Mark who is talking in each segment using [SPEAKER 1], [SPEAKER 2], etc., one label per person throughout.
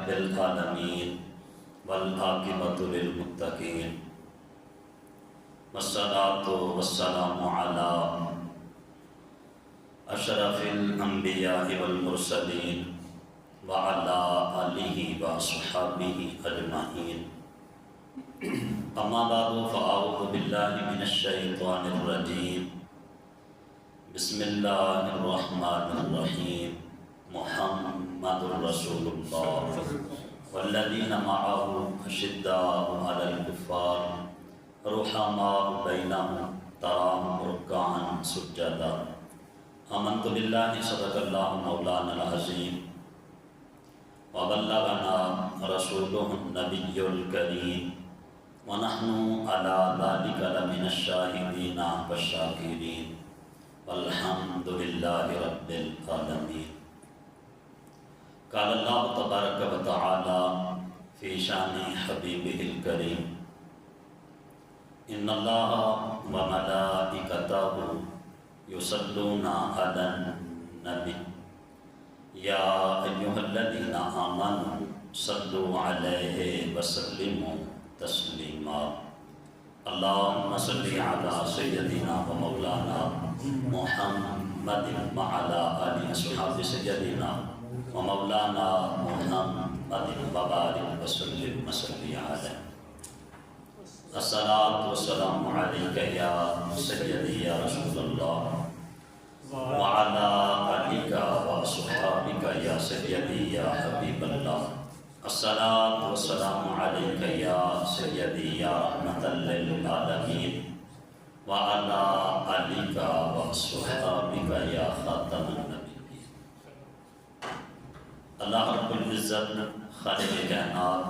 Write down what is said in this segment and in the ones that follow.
[SPEAKER 1] رب العالمین والعاقبۃ للمتقین والصلاۃ والسلام علی اشرف الانبیاء والمرسلین وعلی آلہ واصحابہ اجمعین اما بعد فاعوذ باللہ من الشیطان الرجیم بسم اللہ الرحمن الرحیم محمد رسول اللہ والذین معه اشداء علی الکفار رحماء بینہم تراہم رکعا سجدا آمنت باللہ صدق اللہ مولانا العظیم وبلغنا رسولہ النبی الکریم ونحن علی ذلک لمن الشاہدین والشاکرین والحمد للہ رب العالمین۔ قال اللہ تبارک و تعالی فی شان حبیبہ الکریم ان اللہ و ملائکتہ یصلون علی النبی یا ایہا الذین آمنوا صلوا علیہ وسلموا تسلیما اللہم صلی علی سیدنا و مولانا محمد وعلی آلہ اصحاب سیدنا و مولانا محمد وبارک وسلم وصلی علیہ۔ الصلاۃ والسلام علیک یا سیدی یا رسول اللہ وعلی آلک واصحابک یا سیدی یا حبیب اللہ۔ الصلاۃ والسلام علیک یا سیدی یا رحمۃ للعالمین وعلی آلک واصحابک یا خاتم النبیین۔ اللہ رب العزت خالق کائنات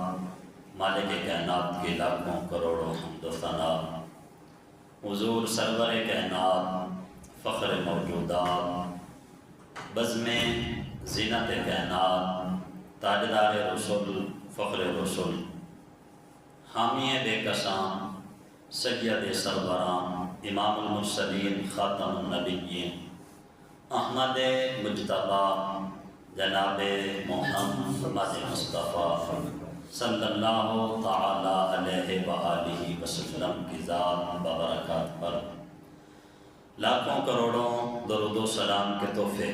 [SPEAKER 1] مالک کائنات کی لاکھوں کروڑوں حمد و ثنا، حضور سرور کائنات فخر موجودات، بزم زینت کائنات، تاجدار رسول فخر رسول، حامی بے کساں سید سروران، امام المرسلین خاتم النبیین، احمد مجتبی جناب محمد مصطفیٰ صلی اللہ تعالی علیہ وآلہ وسلم کی ذات ببرکات پر لاکھوں کروڑوں درود و سلام کے تحفے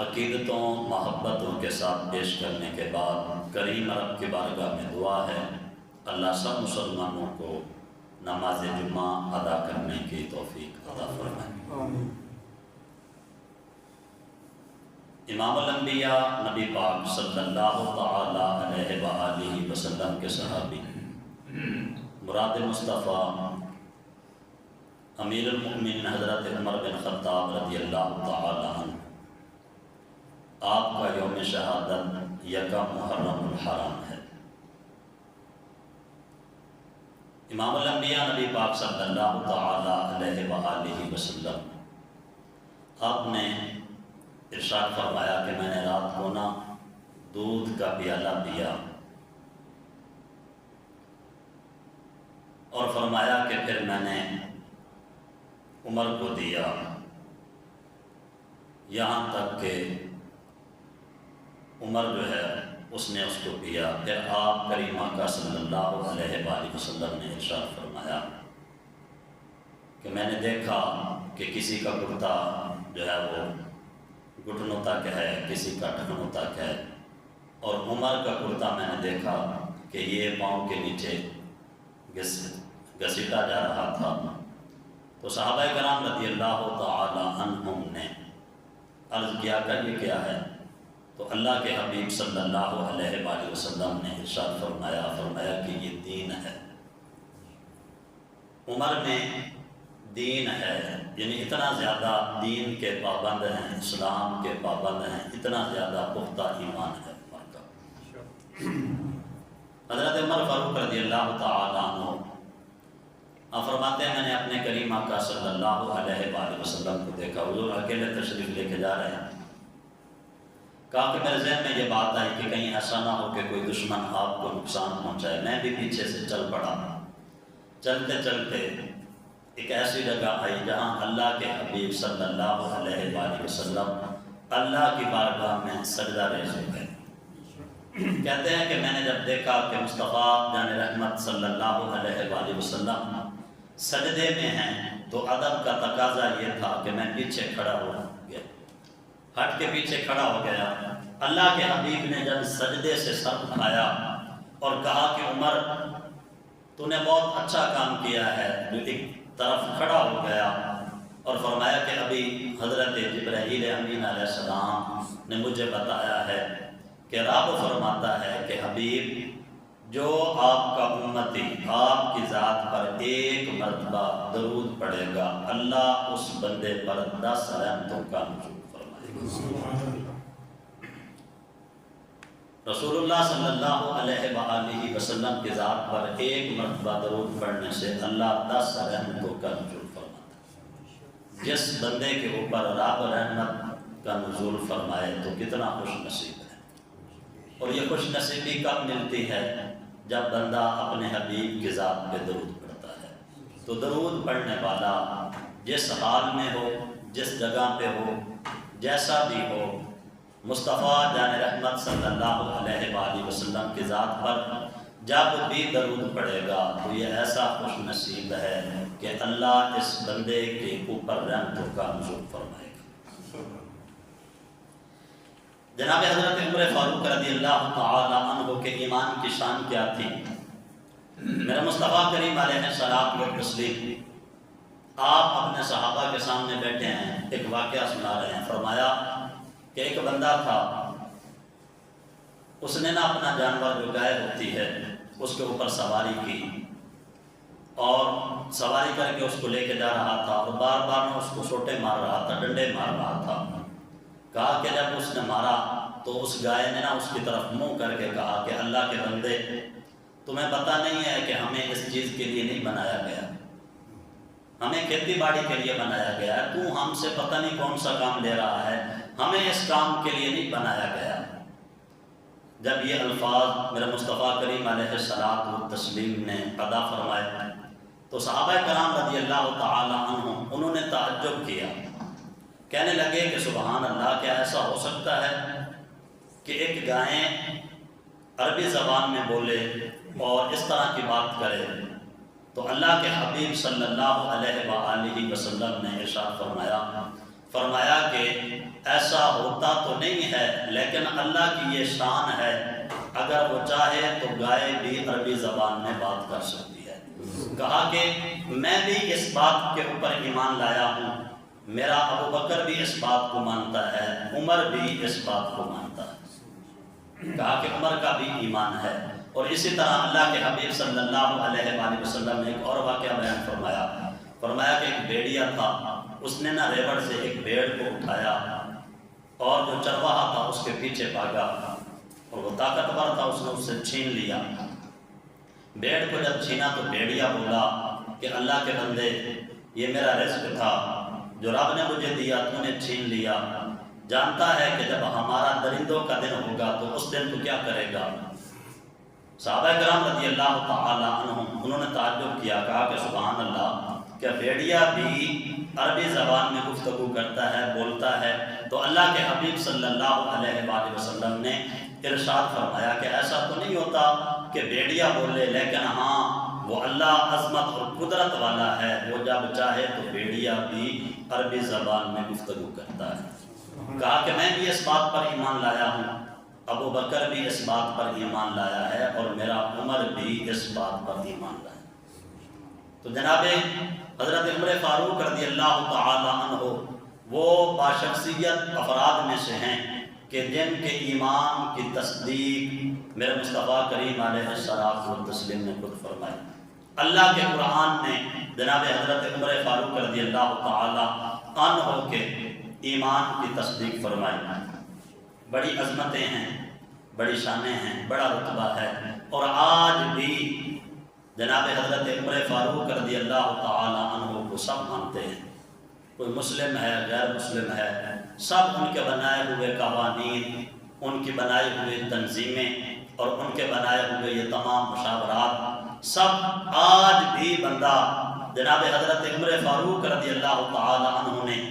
[SPEAKER 1] عقیدتوں محبتوں کے ساتھ پیش کرنے کے بعد کریم رب کی بارگاہ میں دعا ہے اللہ سب مسلمانوں کو نماز جمعہ ادا کرنے کی توفیق عطا فرمائے۔ امام الانبیاء نبی پاک صلی اللہ تعالی علیہ وآلہ وسلم کے صحابی مراد مصطفیٰ امیر المؤمنین حضرت عمر بن خطاب رضی اللہ تعالی عنہ، آپ کا یوم شہادت یکم محرم الحرام ہے۔ امام الانبیاء نبی پاک صلی اللہ تعالی علیہ وآلہ وسلم آپ نے ارشاد فرمایا کہ میں نے رات کو نا دودھ کا پیالہ پیا اور فرمایا کہ پھر میں نے عمر کو دیا، یہاں تک کہ عمر جو ہے اس نے اس کو پیا۔ پھر آپ کریم آقا صلی اللہ علیہ وآلہ وسلم نے ارشاد فرمایا کہ میں نے دیکھا کہ کسی کا کرتا جو ہے وہ گھٹنوں تک ہے، کسی کا ٹخنوں تک ہے، اور عمر کا کرتا میں نے دیکھا کہ یہ پاؤں کے نیچے گھسیٹا جا رہا تھا۔ تو صحابہ کرام رضی اللہ تعالی عنہم نے عرض کیا کہ یہ کیا ہے؟ تو اللہ کے حبیب صلی اللہ علیہ وآلہ وسلم نے ارشاد فرمایا کہ یہ دین ہے۔ عمر میں دین ہے، یعنی اتنا زیادہ دین کے پابند ہیں، اسلام کے پابند ہیں، اتنا زیادہ پختہ ایمان ہے عمر کا۔ حضرت عمر فاروق رضی اللہ تعالیٰ عنہ آپ فرماتے ہیں میں نے اپنے کریم آقا صلی اللہ علیہ وآلہ وسلم کو دیکھا، حضور اکیلے تشریف لے کے جا رہے ہیں۔ کہا کہ میرے ذہن میں یہ بات آئی کہ کہیں ایسا نہ ہو کہ کوئی دشمن آپ کو نقصان پہنچائے۔ میں بھی پیچھے سے چل پڑا، چلتے چلتے ایک ایسی جگہ آئی جہاں اللہ کے حبیب صلی اللہ علیہ وآلہ وسلم اللہ کی بارگاہ میں سجدہ ریز ہو گئے۔ کہتے ہیں کہ میں نے جب دیکھا کہ مصطفیٰ جان رحمت صلی اللہ علیہ وآلہ وسلم سجدے میں ہیں تو ادب کا تقاضا یہ تھا کہ میں پیچھے کھڑا ہو گیا، ہٹ کے پیچھے کھڑا ہو گیا۔ اللہ کے حبیب نے جب سجدے سے سر اٹھایا اور کہا کہ عمر تو نے بہت اچھا کام کیا ہے، جو ایک طرف کھڑا ہو گیا اور فرمایا کہ ابھی حضرت جبرائیل امین علیہ السلام نے مجھے بتایا ہے کہ رب فرماتا ہے کہ حبیب جو آپ کا امتی آپ کی ذات پر ایک مرتبہ درود پڑھے گا اللہ اس بندے پر 10 رحمتوں کا نزول فرمائے گا۔ رسول اللہ صلی اللہ علیہ وآلہ وسلم کی ذات پر ایک مرتبہ درود پڑھنے سے اللہ 10 رحمتوں کا نزول فرماتا ہے۔ جس بندے کے اوپر رب رحمت کا نزول فرمائے تو کتنا خوش نصیب ہے۔ اور یہ خوش نصیبی کب ملتی ہے؟ جب بندہ اپنے حبیب کی ذات پہ درود پڑھتا ہے۔ تو درود پڑھنے والا جس حال میں ہو، جس جگہ پہ ہو، جیسا بھی ہو، مصطفیٰ جان رحمت صلی اللہ علیہ وآلہ وسلم کی ذات پر جب بھی درود پڑھے گا تو یہ ایسا خوش نصیب ہے کہ اللہ اس بندے کے اوپر رحمتوں کا نزول فرمائے گا۔ جناب حضرت عمر فاروق رضی اللہ تعالی عنہ کے ایمان کی شان کیا تھی؟ میرے مصطفیٰ کریم علیہ الصلوۃ والتسلیم آپ اپنے صحابہ کے سامنے بیٹھے ہیں، ایک واقعہ سنا رہے ہیں۔ فرمایا کہ ایک بندہ تھا، اس نے نا اپنا جانور جو گائے ہوتی ہے اس کے اوپر سواری کی اور سواری کر کے اس کو لے کے جا رہا تھا اور بار بار اس کو سوٹے مار رہا تھا، ڈنڈے مار رہا تھا۔ کہا کہ جب اس نے مارا تو اس گائے نے نا اس کی طرف منہ کر کے کہا کہ اللہ کے بندے تمہیں پتہ نہیں ہے کہ ہمیں اس چیز کے لیے نہیں بنایا گیا، ہمیں کھیتی باڑی کے لیے بنایا گیا ہے، تو ہم سے پتہ نہیں کون سا کام لے رہا ہے، ہمیں اس کام کے لیے نہیں بنایا گیا۔ جب یہ الفاظ میرے مصطفیٰ کریم علیہ الصلوۃ والتسلیم نے ادا فرمائے تو صحابہ کرام رضی اللہ تعالی عنہ انہوں نے تعجب کیا، کہنے لگے کہ سبحان اللہ، کیا ایسا ہو سکتا ہے کہ ایک گائیں عربی زبان میں بولے اور اس طرح کی بات کرے؟ تو اللہ کے حبیب صلی اللہ علیہ وآلہ وسلم نے ارشاد فرمایا کہ ایسا ہوتا تو نہیں ہے، لیکن اللہ کی یہ شان ہے، اگر وہ چاہے تو گائے بھی عربی زبان میں بات کر سکتی ہے۔ کہا کہ میں بھی اس بات کے اوپر ایمان لایا ہوں، میرا ابو بکر بھی اس بات کو مانتا ہے، عمر بھی اس بات کو مانتا ہے۔ کہا کہ عمر کا بھی ایمان ہے۔ اور اسی طرح اللہ کے حبیب صلی اللہ علیہ وآلہ وسلم نے ایک اور واقعہ بیان فرمایا کہ ایک بھیڑیا تھا، اس نے نا ریوڑ سے ایک بھیڑ کو اٹھایا اور جو چرواہا تھا اس کے پیچھے بھاگا اور وہ طاقتور تھا، اس نے اس سے چھین لیا۔ بھیڑ کو جب چھینا تو بھیڑیا بولا کہ اللہ کے بندے یہ میرا رزق تھا جو رب نے مجھے دیا، تو نے چھین لیا، جانتا ہے کہ جب ہمارا درندوں کا دن ہوگا تو اس دن تو کیا کرے گا؟ صحابہ کرام رضی اللہ تعالی عنہم انہوں نے تعجب کیا، کہا کہ سبحان اللہ، کیا بھیڑیا بھی عربی زبان میں گفتگو کرتا ہے، بولتا ہے؟ تو اللہ کے حبیب صلی اللہ علیہ وآلہ وسلم نے ارشاد فرمایا کہ ایسا تو نہیں ہوتا کہ بھیڑیا بولے، لیکن ہاں وہ اللہ عظمت اور قدرت والا ہے، وہ جب چاہے تو بھیڑیا بھی عربی زبان میں گفتگو کرتا ہے۔ کہا کہ میں بھی اس بات پر ایمان لایا ہوں، ابو بکر بھی اس بات پر ایمان لایا ہے اور میرا عمر بھی اس بات پر ایمان لایا۔ تو جناب حضرت عمر فاروق رضی اللہ تعالی عنہ وہ باشخصیت افراد میں سے ہیں کہ جن کے ایمان کی تصدیق میرے مصطفیٰ کریم علیہ الصلوۃ والتسلیم نے خود فرمائی۔ اللہ کے قرآن نے جناب حضرت عمر فاروق رضی اللہ تعالی عنہ کے ایمان کی تصدیق فرمائی۔ بڑی عظمتیں ہیں، بڑی شانیں ہیں، بڑا رتبہ ہے، اور آج بھی جناب حضرت عمر فاروق رضی اللہ تعالی عنہ کو سب مانتے ہیں، کوئی مسلم ہے، غیر مسلم ہے، سب ان کے بنائے ہوئے قوانین، ان کی بنائی ہوئی تنظیمیں اور ان کے بنائے ہوئے یہ تمام مشاورات، سب آج بھی بندہ جناب حضرت عمر فاروق رضی اللہ تعالی عنہ نے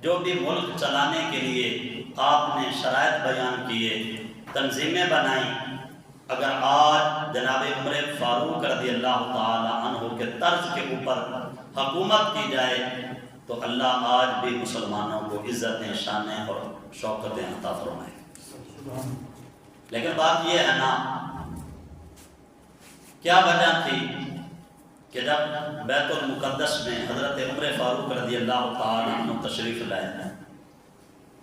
[SPEAKER 1] جو بھی ملک چلانے کے لیے آپ نے شرائط بیان کیے، تنظیمیں بنائیں، اگر آج جناب عمر فاروق رضی اللہ تعالی عنہ کے طرز کے اوپر حکومت کی جائے تو اللہ آج بھی مسلمانوں کو عزتیں، شانیں اور شوکتیں عطا فرمائے۔ لیکن بات یہ ہے نا، کیا وجہ تھی کہ جب بیت المقدس میں حضرت عمر فاروق رضی اللہ تعالی عنہ تشریف لائے،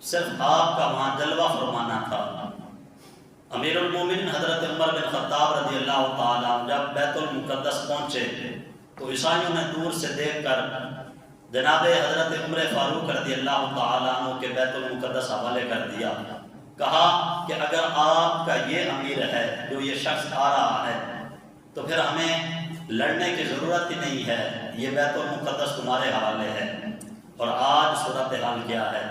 [SPEAKER 1] صرف آپ کا وہاں جلوہ فرمانا تھا۔ امیر المومنین حضرت عمر بن خطاب رضی اللہ تعالی عنہ جب بیت المقدس پہنچے تو عیسائیوں نے دور سے دیکھ کر جناب حضرت عمر فاروق رضی اللہ تعالی عنہ کے بیت المقدس حوالے کر دیا۔ کہا کہ اگر آپ کا یہ امیر ہے، جو یہ شخص آ رہا ہے، تو پھر ہمیں لڑنے کی ضرورت ہی نہیں ہے، یہ بیت المقدس تمہارے حوالے ہے۔ اور آج صورتحال کیا ہے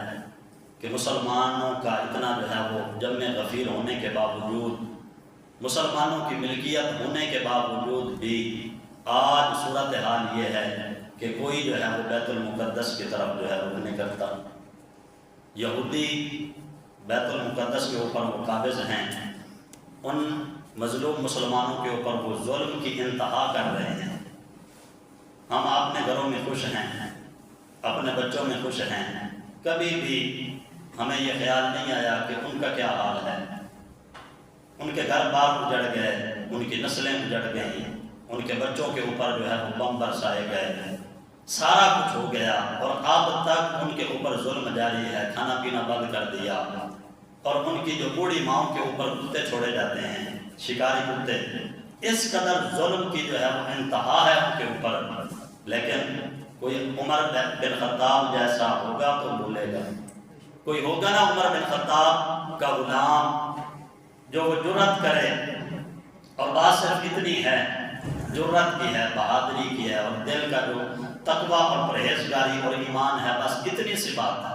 [SPEAKER 1] کہ مسلمانوں کا اتنا جو ہے وہ جمع غفیر ہونے کے باوجود، مسلمانوں کی ملکیت ہونے کے باوجود بھی آج صورتحال یہ ہے کہ کوئی جو ہے وہ بیت المقدس کی طرف جو ہے رخ نہیں کرتا۔ یہودی بیت المقدس کے اوپر وہ قابض ہیں، ان مظلوم مسلمانوں کے اوپر وہ ظلم کی انتہا کر رہے ہیں۔ ہم اپنے گھروں میں خوش ہیں، اپنے بچوں میں خوش ہیں، کبھی بھی ہمیں یہ خیال نہیں آیا کہ ان کا کیا حال ہے۔ ان کے گھر بار اجڑ گئے، ان کی نسلیں اجڑ گئیں، ان کے بچوں کے اوپر جو ہے وہ بم برسائے گئے، سارا کچھ ہو گیا، اور اب تک ان کے اوپر ظلم جاری ہے، کھانا پینا بند کر دیا، اور ان کی جو بوڑھی ماؤں کے اوپر کتے چھوڑے جاتے ہیں، شکاری کتے۔ اس قدر ظلم کی جو ہے وہ انتہا ہے ان کے اوپر۔ لیکن کوئی عمر بن خطاب جیسا ہوگا تو بولے گا، کوئی ہوگا نا عمر بن خطاب کا غلام جو وہ جرأت کرے، اور بات صرف اتنی ہے، جرأت کی ہے، بہادری کی ہے، اور دل کا جو تقویٰ اور پرہیزگاری اور ایمان ہے، بس اتنی سی بات ہے۔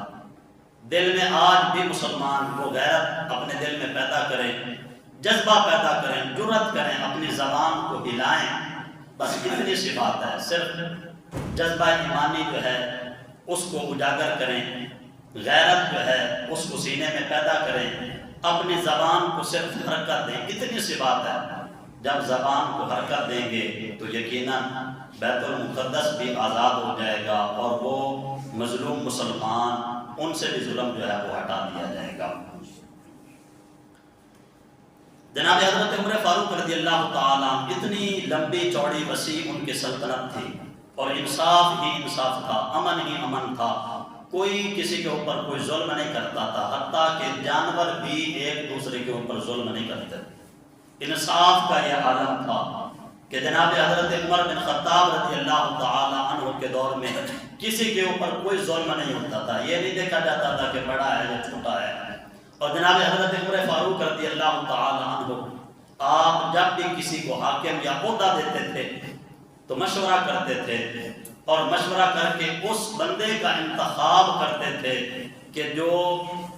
[SPEAKER 1] دل میں آج بھی مسلمان وہ غیرت اپنے دل میں پیدا کریں، جذبہ پیدا کریں، جرأت کریں، اپنی زبان کو ہلائیں، بس اتنی سی بات ہے۔ صرف جذبہ ایمانی جو ہے اس کو اجاگر کریں، غیرت جو ہے اس کو سینے میں پیدا کریں، اپنی زبان کو صرف حرکت دیں، اتنی سی بات ہے۔ جب زبان کو حرکت دیں گے تو یقیناً بیت المقدس بھی آزاد ہو جائے گا، اور وہ مظلوم مسلمان ان سے بھی ظلم جو ہے وہ ہٹا دیا جائے گا۔ جناب حضرت عمر فاروق رضی اللہ تعالیٰ اتنی لمبی چوڑی وسیع ان کی سلطنت تھی، اور انصاف ہی انصاف تھا، امن ہی امن تھا، کوئی کسی کے اوپر کوئی ظلم نہیں کرتا تھا، حتیٰ کہ جانور بھی ایک دوسرے کے اوپر ظلم نہیں کرتے۔ انصاف کا یہ عالم تھا کہ جناب حضرت عمر بن خطاب رضی اللہ تعالی عنہ کے دور میں کسی کے اوپر کوئی ظلم نہیں ہوتا تھا، یہ نہیں دیکھا جاتا تھا کہ بڑا ہے یا چھوٹا ہے۔ اور جناب حضرت عمر فاروق رضی اللہ تعالی عنہ آپ جب بھی کسی کو حاکم یا عہدہ دیتے تھے تو مشورہ کرتے تھے، اور مشورہ کر کے اس بندے کا انتخاب کرتے تھے کہ جو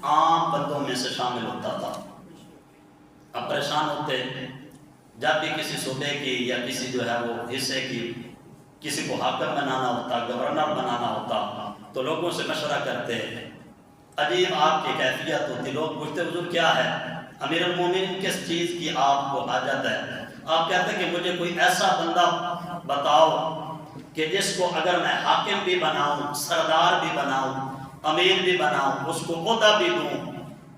[SPEAKER 1] عام بندوں میں سے شامل ہوتا تھا۔ اب پریشان ہوتے جب بھی کسی صوبے کی یا کسی جو ہے وہ حصے کی کسی کو حاکم بنانا ہوتا، گورنر بنانا ہوتا، تو لوگوں سے مشورہ کرتے، عجیب آپ کی کیفیت ہوتی، لوگ پوچھتے حضور کیا ہے، امیر المومنین کس چیز کی آپ کو حاجت ہے؟ آپ کہتے کہ مجھے کوئی ایسا بندہ بتاؤ کہ جس کو اگر میں حاکم بھی بناؤں، سردار بھی بناؤں، امیر بھی بناؤں، اس کو عہدہ بھی دوں،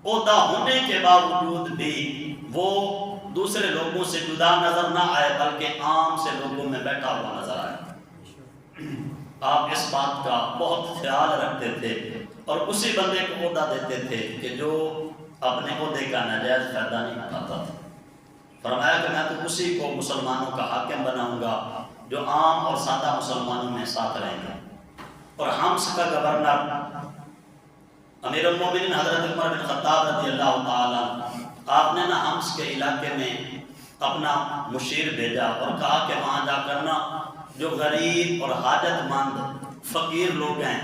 [SPEAKER 1] عہدہ ہونے کے باوجود بھی وہ دوسرے لوگوں سے جدا نظر نہ آئے بلکہ عام سے لوگوں میں بیٹھا ہوا نظر آئے۔ آپ اس بات کا بہت خیال رکھتے تھے اور اسی بندے کو عہدہ دیتے تھے کہ جو اپنے عہدے کا ناجائز فائدہ نہیں اٹھاتا تھا۔ فرمایا کہ میں تو اسی کو مسلمانوں کا حاکم بناؤں گا جو عام اور سادہ مسلمانوں میں ساتھ رہیں گے۔ اور حمص کا گورنر امیر المومنین حضرت عمر بن خطاب رضی اللہ تعالیٰ، آپ نے نہ حمص کے علاقے میں اپنا مشیر بھیجا اور کہا کہ وہاں جا کر نا جو غریب اور حاجت مند فقیر لوگ ہیں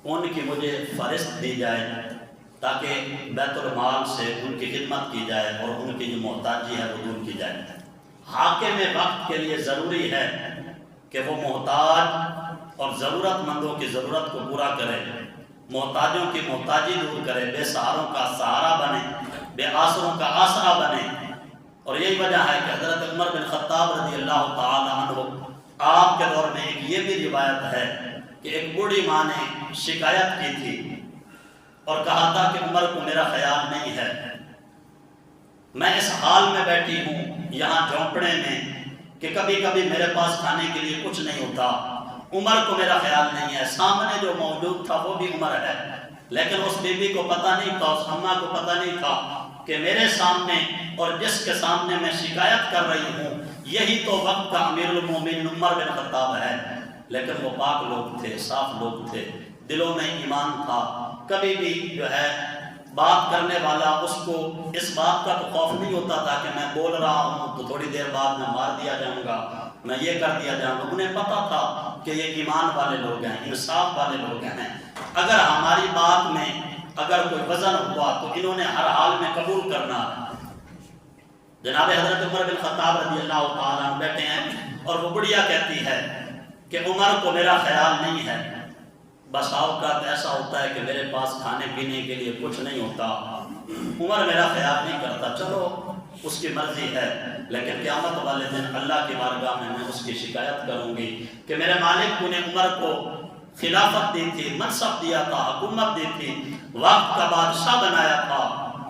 [SPEAKER 1] ان کی مجھے فہرست دی جائے تاکہ بیت المال سے ان کی خدمت کی جائے اور ان کی جو محتاجی ہے وہ دور کی جائے۔ حاکم وقت کے لیے ضروری ہے کہ وہ محتاج اور ضرورت مندوں کی ضرورت کو پورا کرے، محتاجوں کی محتاجی دور کرے، بے سہاروں کا سہارا بنے، بے آسروں کا آسرا بنے، اور یہی وجہ ہے کہ حضرت عمر بن خطاب رضی اللہ تعالی عنہ آپ کے دور میں ایک یہ بھی روایت ہے کہ ایک بوڑھی ماں نے شکایت کی تھی اور کہا تھا کہ عمر کو میرا خیال نہیں ہے، میں اس حال میں بیٹھی ہوں یہاں جھونپڑے میں کہ کبھی کبھی میرے پاس کھانے کے لیے کچھ نہیں ہوتا، عمر کو میرا خیال نہیں ہے۔ سامنے جو موجود تھا وہ بھی عمر ہے، لیکن اس بی بی کو پتہ نہیں تھا، اس اماں کو پتہ نہیں تھا کہ میرے سامنے اور جس کے سامنے میں شکایت کر رہی ہوں یہی تو وقت کا امیر المومنین عمر بن خطاب ہے۔ لیکن وہ پاک لوگ تھے، صاف لوگ تھے، دلوں میں ایمان تھا، کبھی بھی جو ہے بات کرنے والا اس کو اس بات کا تو خوف نہیں ہوتا تھا کہ میں بول رہا ہوں تو تھوڑی دیر بعد میں مار دیا جاؤں گا، میں یہ کر دیا جاؤں گا۔ انہیں پتا تھا کہ یہ ایمان والے لوگ ہیں، انصاف والے لوگ ہیں، اگر ہماری بات میں اگر کوئی وزن ہوا تو انہوں نے ہر حال میں قبول کرنا ہے۔ جناب حضرت عمر بن خطاب رضی اللہ تعالیٰ عنہ بیٹھے ہیں اور وہ بڑھیا کہتی ہے کہ عمر کو میرا خیال نہیں ہے، بس اوقات ایسا ہوتا ہے کہ میرے پاس کھانے پینے کے لیے کچھ نہیں ہوتا، عمر میرا خیال نہیں کرتا، چلو اس کی مرضی ہے، لیکن قیامت والے دن اللہ کی بارگاہ میں اس کی شکایت کروں گی کہ میرے مالک نے عمر کو خلافت دی تھی، منصب دیا تھا، حکومت دی تھی، وقت کا بادشاہ بنایا تھا،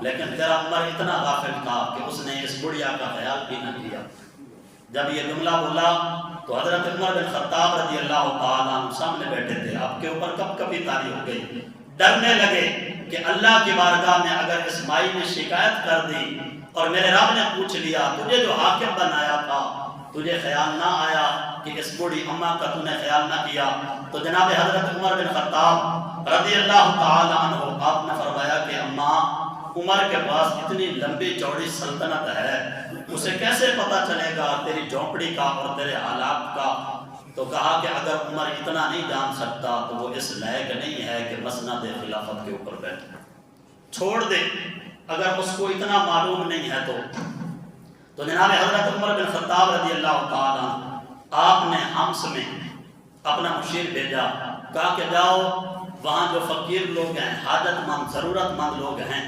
[SPEAKER 1] لیکن تیرا عمر اتنا غافل تھا کہ اس نے اس بڑھیا کا خیال بھی نہ کیا۔ جب یہ جملہ بولا تو حضرت عمر بن خطاب رضی اللہ تعالیٰ عنہ سامنے بیٹھے تھے، آپ کے اوپر کب کبھی تاری ہو گئی، ڈرنے لگے کہ اللہ کی بارگاہ میں اگر اس مائی نے شکایت کر دی اور میرے رب نے پوچھ لیا تجھے جو حاکم بنایا تھا تجھے خیال نہ آیا کہ اس بوڑھی اماں کا تو نے خیال نہ کیا، تو جناب حضرت عمر بن خطاب رضی اللہ تعالیٰ عنہ آپ نے فرمایا کہ اماں عمر کے پاس اتنی لمبی چوڑی سلطنت ہے، اسے کیسے پتا چلے گا تیری جھونپڑی کا اور تیرے حالات کا؟ تو کہا کہ اگر عمر اتنا نہیں جان سکتا تو وہ اس لائق نہیں ہے کہ مسند خلافت کے اوپر بیٹھے، چھوڑ دے اگر اس کو اتنا معلوم نہیں ہے تو جناب حضرت عمر بن خطاب رضی اللہ تعالیٰ آپ نے حمص میں اپنا مشیر بھیجا، کہا کہ جاؤ وہاں جو فقیر لوگ ہیں، حاجت مند ضرورت مند لوگ ہیں،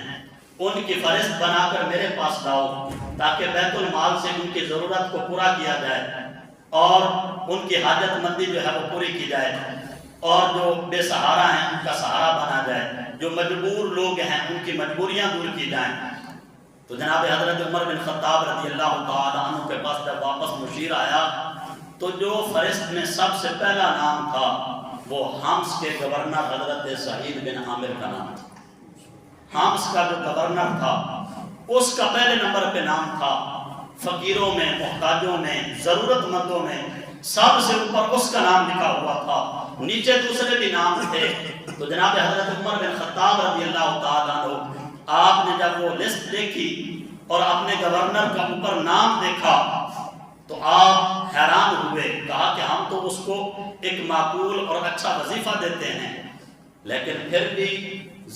[SPEAKER 1] ان کی فہرست بنا کر میرے پاس لاؤ تاکہ بیت المال سے ان کی ضرورت کو پورا کیا جائے اور ان کی حاجت مندی جو ہے وہ پوری کی جائے، اور جو بے سہارا ہیں ان کا سہارا بنا جائے، جو مجبور لوگ ہیں ان کی مجبوریاں دور کی جائیں۔ تو جناب حضرت عمر بن خطاب رضی اللہ تعالیٰ عنہ کے پاس جب واپس مشیر آیا تو جو فہرست میں سب سے پہلا نام تھا وہ حمص کے گورنر حضرت سعید بن عامر کا نام تھا۔ حمص کا جو گورنر تھا اس کا پہلے نمبر پہ نام تھا، فقیروں میں، محتاجوں میں، ضرورت مندوں میں سب سے اوپر اس کا نام لکھا ہوا تھا، نیچے دوسرے بھی نام تھے۔ تو جناب حضرت عمر بن خطاب رضی اللہ تعالیٰ عنہ آپ نے جب وہ لسٹ دیکھی اور اپنے گورنر کا اوپر نام دیکھا تو آپ حیران ہوئے، کہا کہ ہم تو اس کو ایک معقول اور اچھا وظیفہ دیتے ہیں لیکن پھر بھی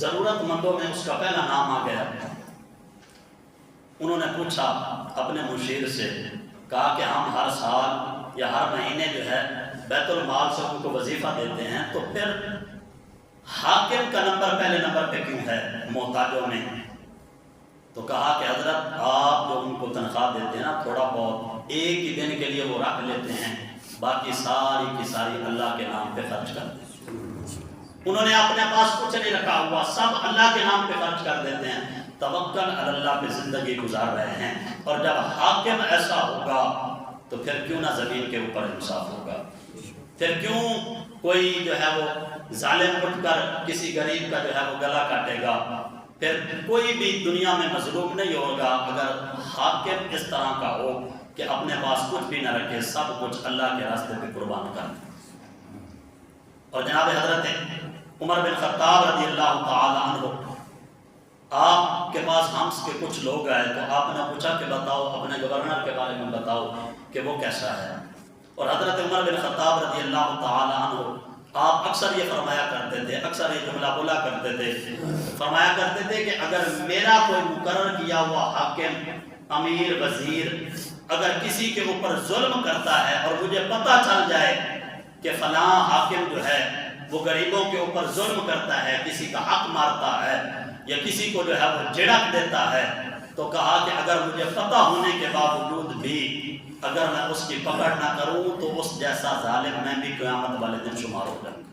[SPEAKER 1] ضرورت مندوں میں اس کا پہلا نام آ گیا۔ انہوں نے پوچھا اپنے مشیر سے، کہا کہ ہم ہر سال یا ہر مہینے جو ہے بیت المال سے ان کو وظیفہ دیتے ہیں، تو پھر حاکم کا نمبر پہلے نمبر پہ کیوں ہے محتاجوں میں؟ تو کہا کہ حضرت آپ جو ان کو تنخواہ دیتے ہیں نا، تھوڑا بہت ایک ہی دن کے لیے وہ رکھ لیتے ہیں، باقی ساری کی ساری اللہ کے نام پہ خرچ کر دیتے ہیں۔ انہوں نے اپنے پاس کچھ نہیں رکھا ہوا، سب اللہ کے نام پہ خرچ کر دیتے ہیں، توکل علی اللہ پہ زندگی گزار رہے ہیں۔ اور جب حاکم ایسا ہوگا تو پھر کیوں نہ زمین کے اوپر انصاف ہوگا، پھر کیوں کوئی جو ہے وہ ظالم اٹھ کر کسی غریب کا جو ہے وہ گلا کاٹے گا، پھر کوئی بھی دنیا میں مظلوم نہیں ہوگا اگر حاکم اس طرح کا ہو کہ اپنے پاس کچھ بھی نہ رکھے، سب کچھ اللہ کے راستے پہ قربان کر دے۔ اور جناب حضرت عمر بن خطاب رضی اللہ تعالی عنہ آپ کے پاس حمص کے کچھ لوگ آئے تو آپ نے پوچھا کہ بتاؤ اپنے گورنر کے بارے میں بتاؤ کہ وہ کیسا ہے۔ اور حضرت عمر بن خطاب رضی اللہ تعالی عنہ آپ اکثر یہ فرمایا کرتے تھے، اکثر یہ جملہ بولا کرتے تھے، فرمایا کرتے تھے کہ اگر میرا کوئی مقرر کیا ہوا حاکم، امیر، وزیر اگر کسی کے اوپر ظلم کرتا ہے اور مجھے پتہ چل جائے کہ فلاں حاکم جو ہے وہ غریبوں کے اوپر ظلم کرتا ہے، کسی کا حق مارتا ہے یا کسی کو جو ہے وہ جھڑک دیتا ہے، تو کہا کہ اگر مجھے پتہ ہونے کے باوجود بھی اگر میں اس کی پکڑ نہ کروں تو اس جیسا ظالم میں بھی قیامت والے دن شمار ہو جاؤں گا۔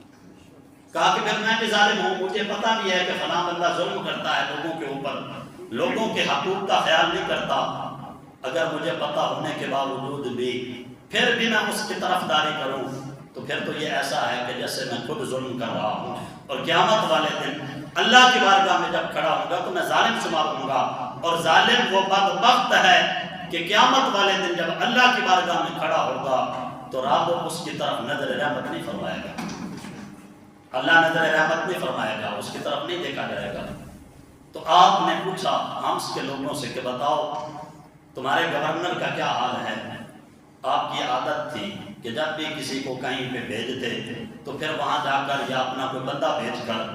[SPEAKER 1] کہا کہ پھر میں بھی ظالم ہوں، مجھے پتہ بھی ہے کہ فلاں بندہ ظلم کرتا ہے لوگوں کے اوپر، لوگوں کے حقوق کا خیال نہیں کرتا، اگر مجھے پتہ ہونے کے باوجود بھی پھر بھی میں اس کی طرفداری کروں تو پھر تو یہ ایسا ہے کہ جیسے میں خود ظلم کر رہا ہوں، اور قیامت والے دن اللہ کی بارگاہ میں جب کھڑا ہوں گا تو میں ظالم شمار ہوں گا۔ اور ظالم وہ بدبخت ہے کہ قیامت والے دن جب اللہ کی بارگاہ میں کھڑا ہوگا تو رب اس کی طرف نظر رحمت نہیں فرمائے گا، اللہ نظر رحمت نہیں فرمائے گا، اس کی طرف نہیں دیکھا جائے گا۔ تو آپ نے پوچھا ہمس کے لوگوں سے کہ بتاؤ تمہارے گورنر کا کیا حال ہے؟ آپ کی عادت تھی کہ جب بھی کسی کو کہیں پہ بھیجتے تو پھر وہاں جا کر یا اپنا کوئی بندہ بھیج کر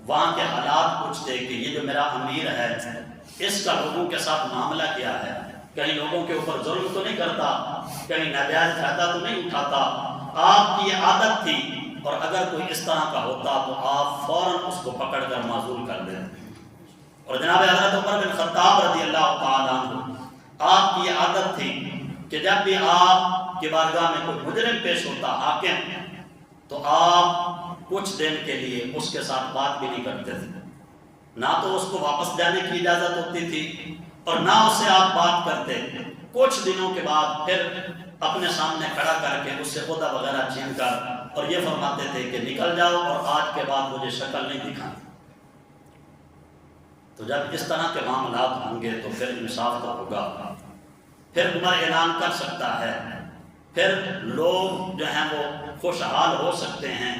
[SPEAKER 1] وہاں کے حالات پوچھتے کہ یہ جو میرا امیر ہے اس کا لوگوں کے ساتھ معاملہ کیا ہے، کہیں لوگوں کے اوپر ظلم تو نہیں کرتا، کہیں ناجائز فائدہ تو نہیں اٹھاتا۔ آپ کی یہ عادت تھی، اور اگر کوئی اس طرح کا ہوتا تو آپ فوراً اس کو پکڑ کر معزول کر دیتے۔ اور جناب حضرت عمر بن خطاب رضی اللہ تعالیٰ عنہ آپ کی یہ عادت تھی کہ جب بھی آپ کی بارگاہ میں کوئی مجرم پیش ہوتا، حاکم، تو آپ کچھ دن کے لیے اس کے ساتھ بات بھی نہیں کرتے تھے، نہ تو اس کو واپس جانے کی اجازت ہوتی تھی اور نہ اس سے آپ بات کرتے۔ کچھ دنوں کے بعد پھر اپنے سامنے کھڑا کر کے اس سے عہدہ وغیرہ چھین کر اور یہ فرماتے تھے کہ نکل جاؤ اور آج کے بعد مجھے شکل نہیں دکھانی۔ تو جب اس طرح کے معاملات ہوں گے تو پھر انصاف تو ہوگا، پھر عمر اعلان کر سکتا ہے، پھر لوگ جو ہیں وہ خوشحال ہو سکتے ہیں،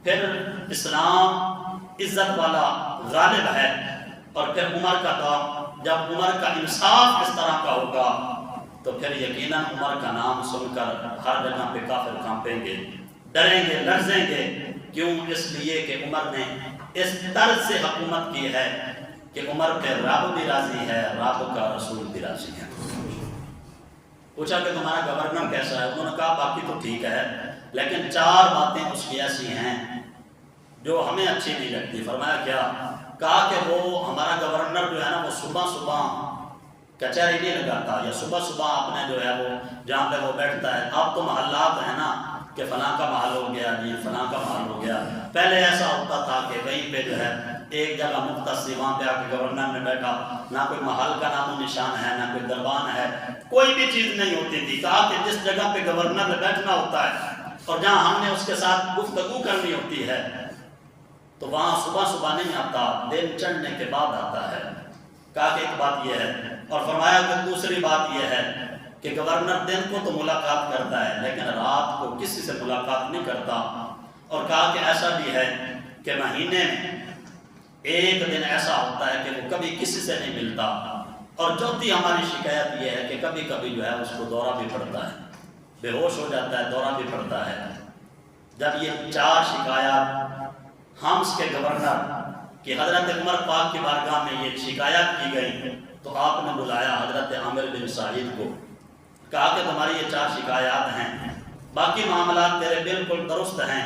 [SPEAKER 1] پھر اسلام عزت والا غالب ہے۔ اور پھر عمر کا دور، جب عمر کا انصاف اس طرح کا ہوگا تو پھر یقیناً عمر کا نام سن کر ہر جگہ پہ کافر کانپیں گے، ڈریں گے، لرزیں گے۔ کیوں؟ اس لیے کہ عمر نے اس طرز سے حکومت کی ہے کہ عمر پہ رب بھی راضی ہے، رب کا رسول بھی راضی ہے۔ پوچھا کہ تمہارا گورنر کیسا ہے؟ انہوں نے کہا باقی تو ٹھیک ہے لیکن 4 باتیں اس کی ایسی ہیں جو ہمیں اچھی نہیں لگتی۔ فرمایا کیا؟ کہا کہ وہ ہمارا گورنر جو ہے نا وہ صبح صبح کچہری نہیں لگاتا، یا صبح صبح اپنے جو ہے وہ جہاں پہ وہ بیٹھتا ہے، اب تو محلات ہیں نا کہ فلاں کا محل ہو گیا جی، فلاں کا محل ہو گیا، پہلے ایسا ہوتا تھا کہ وہیں پہ جو ہے ایک جگہ مختص وہاں پہ آ کے گورنر میں بیٹھا، نہ کوئی محل کا نام و نشان ہے، نہ کوئی دربان ہے، کوئی بھی چیز نہیں ہوتی تھی۔ کہا کہ جس جگہ پہ گورنر میں بیٹھنا ہوتا ہے اور جہاں ہم نے اس کے ساتھ گفتگو کرنی ہوتی ہے تو وہاں صبح صبح نہیں آتا، دن چڑھنے کے بعد آتا ہے۔ کہا کہ ایک بات یہ ہے، اور فرمایا کہ دوسری بات یہ ہے کہ گورنر دن کو تو ملاقات کرتا ہے لیکن رات کو کسی سے ملاقات نہیں کرتا۔ اور کہا کہ ایسا بھی ہے کہ مہینے میں ایک دن ایسا ہوتا ہے کہ وہ کبھی کسی سے نہیں ملتا۔ اور چوتھی ہماری شکایت یہ ہے کہ کبھی کبھی جو ہے اس کو دورہ بھی پڑتا ہے، بے ہوش ہو جاتا ہے، دورہ بھی پڑتا ہے۔ جب یہ 4 شکایات حمص کے گورنر کہ حضرت عمر پاک کی بارگاہ میں یہ شکایت کی گئی تو آپ نے بلایا حضرت عامر بن سعید کو، کہا کہ تمہاری یہ 4 شکایات ہیں، باقی معاملات تیرے بالکل درست ہیں،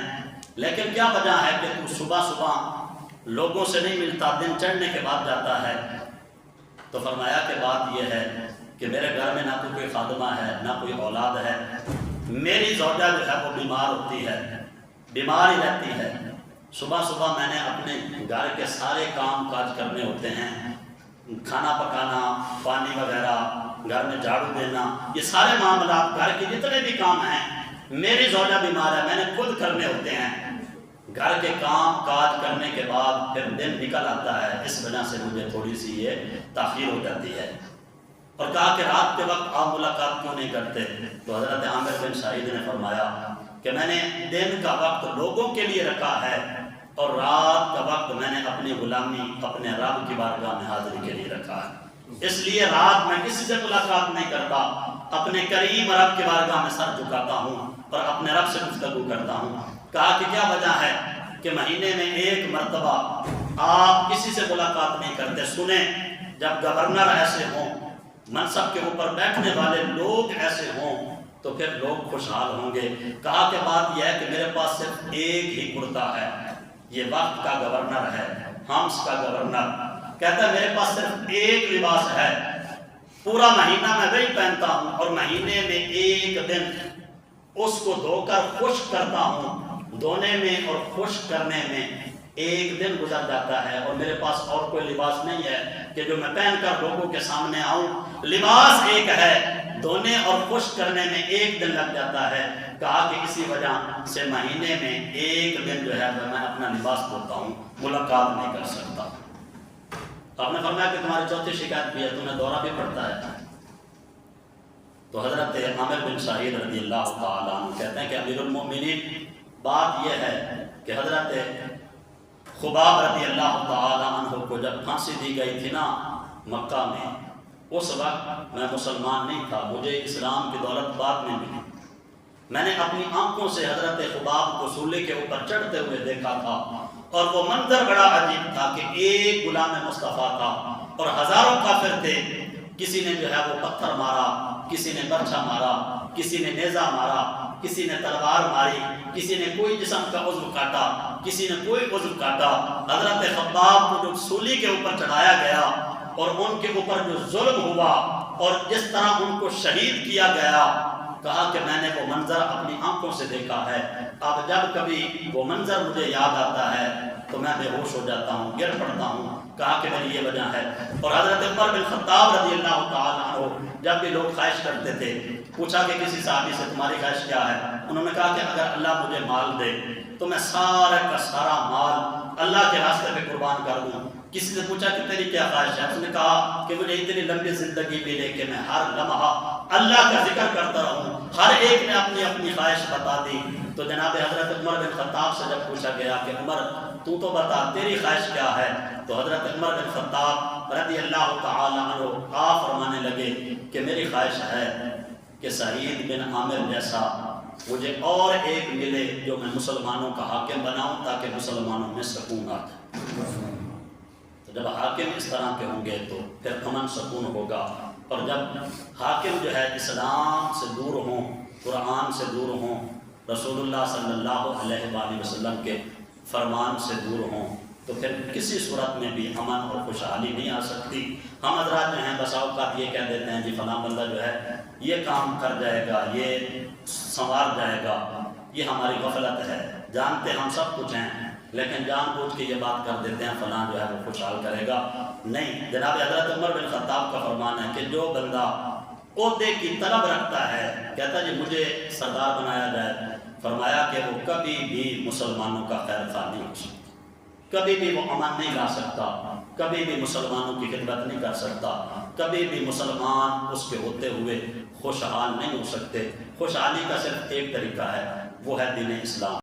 [SPEAKER 1] لیکن کیا وجہ ہے کہ تو صبح صبح لوگوں سے نہیں ملتا، دن چڑھنے کے بعد جاتا ہے؟ تو فرمایا کہ بات یہ ہے کہ میرے گھر میں نہ تو کوئی خادمہ ہے نہ کوئی اولاد ہے، میری زوجہ جو ہے وہ بیمار ہوتی ہے، بیمار ہی رہتی ہے، صبح صبح میں نے اپنے گھر کے سارے کام کاج کرنے ہوتے ہیں، کھانا پکانا، پانی وغیرہ، گھر میں جھاڑو دینا، یہ سارے معاملات گھر کے جتنے بھی کام ہیں میری زوجہ بیمار ہے، میں نے خود کرنے ہوتے ہیں۔ گھر کے کام کاج کرنے کے بعد پھر دن نکل آتا ہے، اس وجہ سے مجھے تھوڑی سی یہ تاخیر ہو جاتی ہے۔ اور کہا کہ رات کے وقت آپ ملاقات کیوں نہیں کرتے؟ تو حضرت عامر بن سعید نے فرمایا کہ میں نے دن کا وقت لوگوں کے لیے رکھا ہے اور رات کا وقت میں نے اپنی غلامی اپنے رب کی بارگاہ میں حاضری کے لیے رکھا ہے، اس لیے رات میں کسی سے ملاقات نہیں کرتا، اپنے کریم رب کی بارگاہ میں سر جھکاتا ہوں اور اپنے رب سے گفتگو کرتا ہوں۔ کہا کہ کیا وجہ ہے کہ مہینے میں 1 مرتبہ آپ کسی سے ملاقات نہیں کرتے؟ سنیں، جب گورنر ایسے ہوں، منصب کے اوپر بیٹھنے والے لوگ ایسے ہوں تو پھر لوگ خوشحال ہوں گے۔ کہا کہ بات یہ ہے کہ میرے پاس صرف ایک ہی کرتا ہے، یہ وقت کا گورنر ہے، حمص کا گورنر، کہتا ہے میرے پاس صرف ایک لباس ہے پورا مہینہ میں وہی پہنتا ہوں اور مہینے میں ایک دن اس کو دھو کر خشک کرتا ہوں، دھونے میں اور خشک کرنے میں ایک دن گزر جاتا ہے، اور میرے پاس اور کوئی لباس نہیں ہے کہ جو میں پہن کر لوگوں کے سامنے آؤں۔ لباس ایک ہے، دھونے اور خشک کرنے میں ایک دن لگ جاتا ہے۔ کہا کہ اسی وجہ سے مہینے میں ایک دن جو ہے میں اپنا لباس دھوتا ہوں، ملاقات نہیں کر سکتا۔ آپ نے فرمایا کہ تمہاری چوتھی شکایت بھی ہے، تمہیں دورہ بھی پڑتا ہے۔ تو حضرت عامر بن شاہید رضی اللہ تعالیٰ عنہ کہتے ہیں کہ امیر المؤمنین بات یہ ہے کہ حضرت خباب رضی اللہ تعالیٰ عنہ کو جب پھانسی دی گئی تھی نا مکہ میں، اس وقت میں مسلمان نہیں تھا، مجھے اسلام کی دولت بعد میں ملی۔ میں نے اپنی آنکھوں سے حضرت خباب کو سولے کے اوپر چڑھتے ہوئے دیکھا تھا، اور وہ منظر بڑا عجیب تھا کہ ایک غلام مصطفیٰ تھا اور ہزاروں کافر تھے۔ کسی نے جو ہے وہ پتھر مارا، کسی نے برچھا مارا، کسی نے نیزہ مارا، کسی نے تلوار ماری، کسی نے کوئی جسم کا عضو کاٹا، کسی نے کوئی عضو کاٹا۔ حضرت خباب کو جو سولی کے اوپر چڑھایا گیا اور ان کے اوپر جو ظلم ہوا اور جس طرح ان کو شہید کیا گیا، کہا کہ میں نے وہ منظر اپنی آنکھوں سے دیکھا ہے۔ اب جب کبھی وہ منظر مجھے یاد آتا ہے تو میں بے ہوش ہو جاتا ہوں، گر پڑتا ہوں۔ کہا کہ میری یہ وجہ ہے۔ اور حضرت عمر بن خطاب رضی اللہ تعالیٰ عنہ جب بھی لوگ خواہش کرتے تھے، پوچھا کہ کسی صحابی سے تمہاری خواہش کیا ہے؟ انہوں نے کہا کہ اگر اللہ مجھے مال دے تو میں سارا کا سارا مال اللہ کے راستے پہ قربان کر دوں۔ کسی سے پوچھا کہ تیری کیا خواہش ہے؟ اس نے کہا کہ مجھے اتنی لمبی زندگی ملے کہ میں ہر لمحہ اللہ کا ذکر کرتا رہوں۔ ہر ایک نے اپنی اپنی خواہش بتا دی۔ تو جناب حضرت عمر بن خطاب سے جب پوچھا گیا کہ عمر تو بتا تیری خواہش کیا ہے، تو حضرت عمر بن خطاب رضی اللہ تعالی عنہ آپ فرمانے لگے کہ میری خواہش ہے کہ سعید بن عامر جیسا مجھے اور ایک ملے جو میں مسلمانوں کا حاکم بناؤں تاکہ مسلمانوں میں سکون آ جائے۔ تو جب حاکم اس طرح کے ہوں گے تو پھر امن سکون ہوگا، اور جب حاکم جو ہے اسلام سے دور ہوں، قرآن سے دور ہوں، رسول اللہ صلی اللہ علیہ وآلہ وسلم کے فرمان سے دور ہوں، تو پھر کسی صورت میں بھی امن اور خوشحالی نہیں آ سکتی۔ ہم حضرات جو ہیں بسا اوقات یہ کہہ دیتے ہیں جی فلاں بندہ جو ہے یہ کام کر جائے گا، یہ سنوار جائے گا، یہ ہماری غفلت ہے۔ جانتے ہم سب کچھ ہیں لیکن جان بوجھ کے یہ بات کر دیتے ہیں فلاں جو ہے وہ خوشحال کرے گا۔ نہیں، جناب حضرت عمر بن خطاب کا فرمان ہے کہ جو بندہ عہدے کی طلب رکھتا ہے، کہتا ہے جی مجھے سردار بنایا جائے، فرمایا کہ وہ کبھی بھی مسلمانوں کا خیر خواہ نہیں ہو سکتا، کبھی بھی وہ امن نہیں لا سکتا، کبھی بھی مسلمانوں کی خدمت نہیں کر سکتا، کبھی بھی مسلمان اس کے ہوتے ہوئے خوشحال نہیں ہو سکتے۔ خوشحالی کا صرف ایک طریقہ ہے، وہ ہے دین اسلام۔